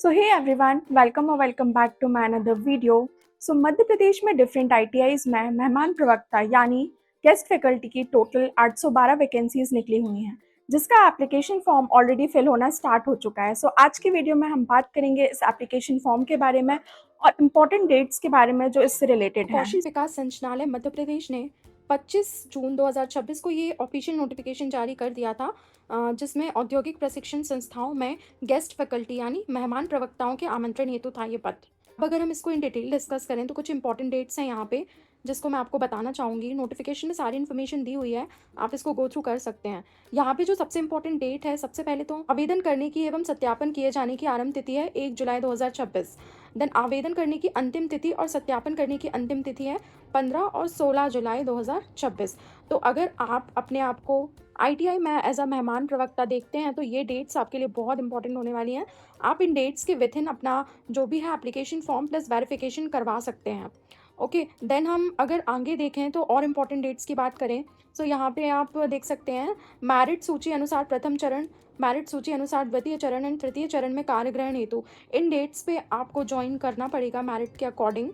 सो hey everyone, welcome और welcome back to my another video. So Madhya Pradesh में different ITIs में मेहमान प्रवक्ता यानी गेस्ट फैकल्टी की टोटल 812 वैकेंसीज निकली हुई हैं, जिसका एप्लीकेशन फॉर्म ऑलरेडी फिल होना स्टार्ट हो चुका है। सो आज की वीडियो में हम बात करेंगे इस एप्लीकेशन फॉर्म के बारे में और इम्पोर्टेंट डेट्स के बारे में जो इससे रिलेटेड हैं। कौशल विकास संचालय मध्य प्रदेश ने 25 जून 2026 को ये ऑफिशियल नोटिफिकेशन जारी कर दिया था, जिसमें औद्योगिक प्रशिक्षण संस्थाओं में गेस्ट फैकल्टी यानी मेहमान प्रवक्ताओं के आमंत्रण हेतु था ये पत्र। अब अगर हम इसको इन डिटेल डिस्कस करें तो कुछ इंपॉर्टेंट डेट्स हैं यहाँ पे जिसको मैं आपको बताना चाहूँगी। नोटिफिकेशन में सारी इन्फॉर्मेशन दी हुई है, आप इसको गो थ्रू कर सकते हैं। यहाँ पे जो सबसे इंपॉर्टेंट डेट है, सबसे पहले तो आवेदन करने की एवं सत्यापन किए जाने की आरंभ तिथि है 1 जुलाई 2026। देन आवेदन करने की अंतिम तिथि और सत्यापन करने की अंतिम तिथि है 15 और 16 जुलाई 2026। तो अगर आप अपने आप को आईटीआई में एज अ मेहमान प्रवक्ता देखते हैं तो ये डेट्स आपके लिए बहुत इंपॉर्टेंट होने वाली हैं। आप इन डेट्स के विथिन अपना जो भी है एप्लीकेशन फॉर्म प्लस वेरिफिकेशन करवा सकते हैं। ओके, देन हम अगर आगे देखें तो और इम्पॉर्टेंट डेट्स की बात करें तो यहाँ पे आप देख सकते हैं मैरिट सूची अनुसार प्रथम चरण, मैरिट सूची अनुसार द्वितीय चरण एंड तृतीय चरण में कार्यग्रहण हेतु इन डेट्स पे आपको ज्वाइन करना पड़ेगा मैरिट के अकॉर्डिंग।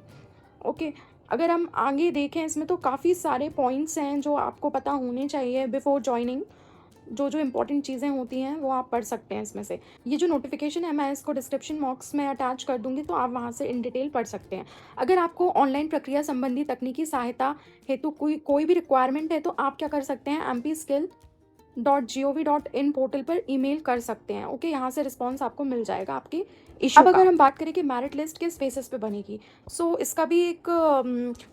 ओके, अगर हम आगे देखें इसमें तो काफ़ी सारे पॉइंट्स हैं जो आपको पता होने चाहिए बिफोर ज्वाइनिंग। जो जो इंपॉर्टेंट चीज़ें होती हैं वो आप पढ़ सकते हैं इसमें से। ये जो नोटिफिकेशन है मैं इसको डिस्क्रिप्शन बॉक्स में अटैच कर दूंगी, तो आप वहाँ से इन डिटेल पढ़ सकते हैं। अगर आपको ऑनलाइन प्रक्रिया संबंधी तकनीकी सहायता हेतु कोई भी रिक्वायरमेंट है तो आप क्या कर सकते हैं, mp.skill.gov.in पोर्टल पर ईमेल कर सकते हैं। ओके, यहाँ से रिस्पॉन्स आपको मिल जाएगा आपकी इशू का। अब अगर हम बात करें कि मेरिट लिस्ट किस बेसिस पे बनेगी, सो इसका भी एक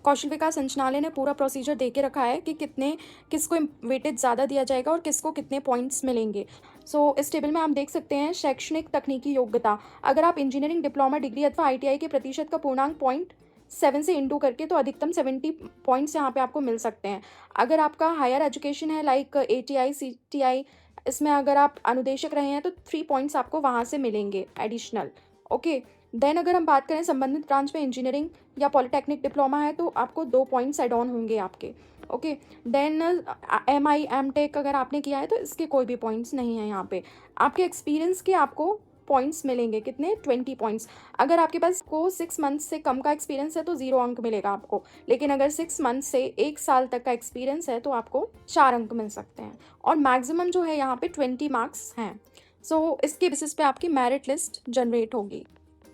कौशल विकास संचालय ने पूरा प्रोसीजर दे के रखा है कि किसको वेटेज ज़्यादा दिया जाएगा और किसको कितने पॉइंट्स मिलेंगे। सो इस टेबल में आप देख सकते हैं शैक्षणिक तकनीकी योग्यता। अगर आप इंजीनियरिंग डिप्लोमा डिग्री अथवा आईटीआई के प्रतिशत का पूर्णांक 0.7 से इंटू करके तो अधिकतम 70 पॉइंट्स यहाँ पे आपको मिल सकते हैं। अगर आपका हायर एजुकेशन है लाइक एटीआई सीटीआई, इसमें अगर आप अनुदेशक रहे हैं तो 3 पॉइंट्स आपको वहाँ से मिलेंगे एडिशनल। ओके, देन अगर हम बात करें संबंधित ब्रांच में इंजीनियरिंग या पॉलिटेक्निक डिप्लोमा है तो आपको 2 पॉइंट्स एड ऑन होंगे आपके। ओके, देन एमआई एमटेक अगर आपने किया है तो इसके कोई भी पॉइंट्स नहीं है यहाँ पे। आपके एक्सपीरियंस के आपको पॉइंट्स मिलेंगे, कितने, 20 पॉइंट्स। अगर आपके पास को 6 मंथ से कम का एक्सपीरियंस है तो 0 अंक मिलेगा आपको, लेकिन अगर 6 मंथ से 1 साल तक का एक्सपीरियंस है तो आपको 4 अंक मिल सकते हैं। और मैक्सिमम जो है यहाँ पे 20 मार्क्स हैं। सो इसके बेसिस पे आपकी मेरिट लिस्ट जनरेट होगी।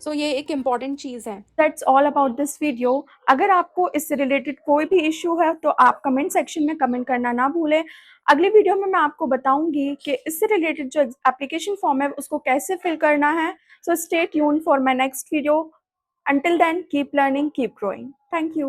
सो ये एक इम्पॉर्टेंट चीज़ है। That's all about this video. अगर आपको इससे रिलेटेड कोई भी इश्यू है तो आप कमेंट सेक्शन में कमेंट करना ना भूलें। अगली वीडियो में मैं आपको बताऊंगी कि इससे रिलेटेड जो एप्लीकेशन फॉर्म है उसको कैसे फिल करना है। So stay tune for my next video. Until then keep learning, keep growing. Thank you.